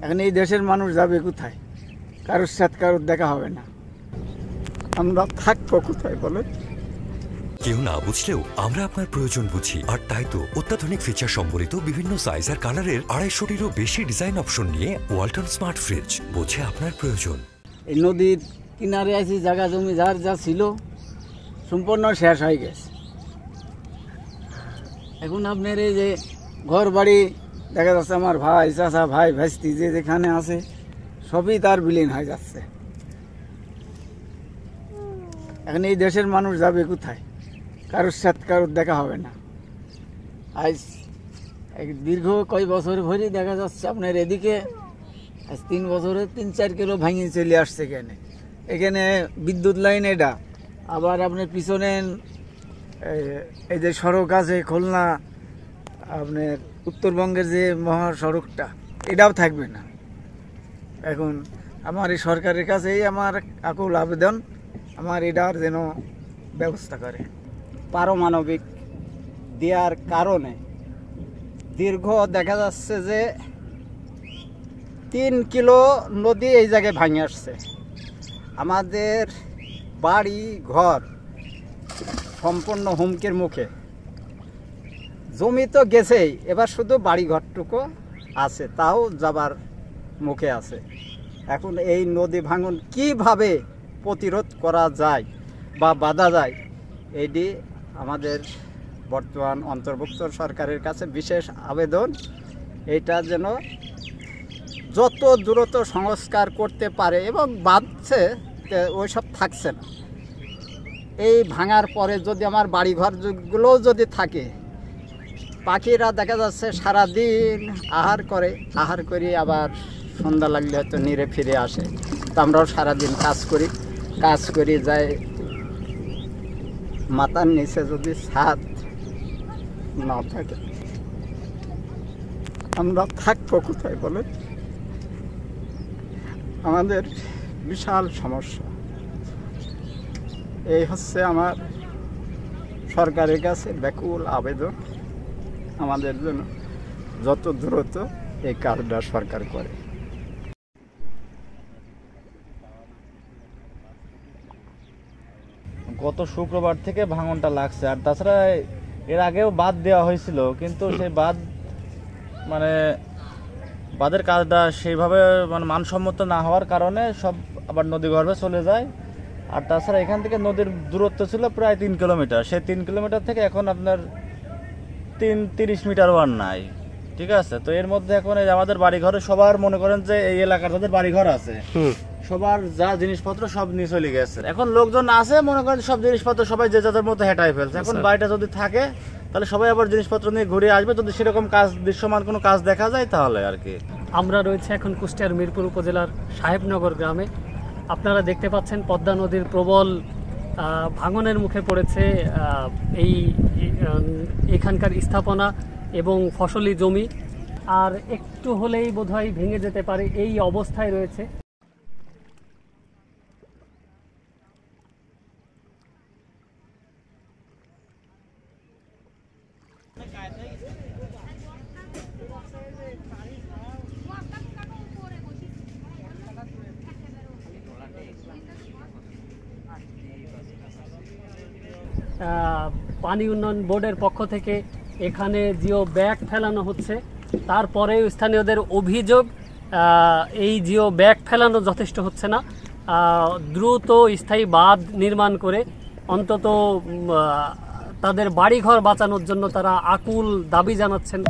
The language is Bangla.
এখন এই দেশের মানুষ যাবে কোথায়? কারোর সাথে কারোর দেখা হবে না, আমরা থাকবো কোথায় বলেন? কেউ না বুঝলেও আমরা আপনার প্রয়োজন বুঝি, আর তাই তো অত্যাধুনিক ফিচার সম্বলিত বিভিন্ন সাইজ আর কালারের 250-টিরও বেশি ডিজাইন অপশন নিয়ে ওয়ালটন স্মার্ট ফ্রিজ বোঝে আপনার প্রয়োজন। এই নদীর কিনারে আছি, জায়গা জমি যার যা ছিল সম্পূর্ণ শেষ হয়ে গেছে। এখন আপনার এই যে ঘর বাড়ি দেখা যাচ্ছে, আমার ভাই চাচা ভাই ভাস্তি যে যেখানে আছে সবই তার বিলীন হয়ে যাচ্ছে। এখন এই দেশের মানুষ যাবে কোথায়? কারোর সাথে কারোর দেখা হবে না। আজ দীর্ঘ কয় বছর ধরে দেখা যাচ্ছে আপনার এদিকে আজ 3 বছরে 3-4 কিলো ভাঙি চলে আসছে। এখানে বিদ্যুৎ লাইন, এটা আবার আপনার পিছনে এই যে সড়ক আছে খুলনা আপনার উত্তরবঙ্গের যে মহাসড়কটা, এটাও থাকবে না। এখন আমার এই সরকারের কাছেই আমার আকুল আবেদন, আমার এটার যেন ব্যবস্থা করে। পারমাণবিক দেওয়ার কারণে দীর্ঘ দেখা যাচ্ছে যে 3 কিলো নদী এই জায়গায় ভাঙে আসছে। আমাদের বাড়ি ঘর সম্পূর্ণ হুমকির মুখে। জমি তো গেছেই, এবার শুধু বাড়ি ঘরটুকু আছে, তাও যাবার মুখে আছে। এখন এই নদী ভাঙন কিভাবে প্রতিরোধ করা যায় বা বাধা যায়, এটি আমাদের বর্তমান অন্তর্ভুক্ত সরকারের কাছে বিশেষ আবেদন। এইটা যেন যত দ্রুত সংস্কার করতে পারে, এবং বাঁধছে ওইসব থাকছে না। এই ভাঙার পরে যদি আমার বাড়িঘরগুলোও যদি থাকে, পাখিরা দেখা যাচ্ছে সারাদিন আহার করে আবার সন্ধ্যা লাগলে হয়তো নিরে ফিরে আসে। তো আমরাও সারাদিন কাজ করি যাই, মাথার নিচে যদি ছাদ না থাকে আমরা থাকবো কোথায় বলেন? আমাদের বিশাল সমস্যা। এই হচ্ছে আমার সরকারের কাছে ব্যাকুল আবেদন, আমাদের জন্য যত দ্রুত এই কাজটা সরকার করে। গত শুক্রবার থেকে ভাঙনটা লাগছে, আর তাছাড়া এর আগেও বাঁধ দেওয়া হয়েছিল, কিন্তু সেই বাঁধের কাজটা সেইভাবে মানসম্মত না হওয়ার কারণে সব আবার নদী গর্ভে চলে যায়। আর তাছাড়া এখান থেকে নদীর দূরত্ব ছিল প্রায় 3 কিলোমিটার, সেই 3 কিলোমিটার থেকে এখন আপনার 30 মিটারও আর নাই। ঠিক আছে, তো এর মধ্যে এখন এই আমাদের বাড়িঘরে সবার মনে করেন যে এই এলাকার যাদের বাড়িঘর আছে সবার যা জিনিসপত্র সব নিয়ে চলে গেছে। এখন লোকজন আছে মনে করেন সব জিনিসপত্র সবাই যে যাদের মতো হেঁটাই ফেলছে। এখন বাড়িটা যদি থাকে তাহলে সবাই আবার জিনিসপত্র নিয়ে ঘুরে আসবে, যদি সেরকম কাজ দৃশ্যমান কোনো কাজ দেখা যায় তাহলে আর কি। আমরা রয়েছে এখন কুষ্টিয়ার মিরপুর উপজেলার সাহেবনগর গ্রামে। আপনারা দেখতে পাচ্ছেন পদ্মা নদীর প্রবল ভাঙনের মুখে পড়েছে এখানকার স্থাপনা এবং ফসলি জমি। আর একটু হলেই বোধহয় ভেঙে যেতে পারে, এই অবস্থায় রয়েছে। পানি উন্নয়ন বোর্ডের পক্ষ থেকে এখানে জিও ব্যাগ ফেলানো হচ্ছে, তারপরেও স্থানীয়দের অভিযোগ এই জিও ব্যাগ ফেলানো যথেষ্ট হচ্ছে না। দ্রুত স্থায়ী বাঁধ নির্মাণ করে অন্তত তাদের বাড়িঘর বাঁচানোর জন্য তারা আকুল দাবি জানাচ্ছেন।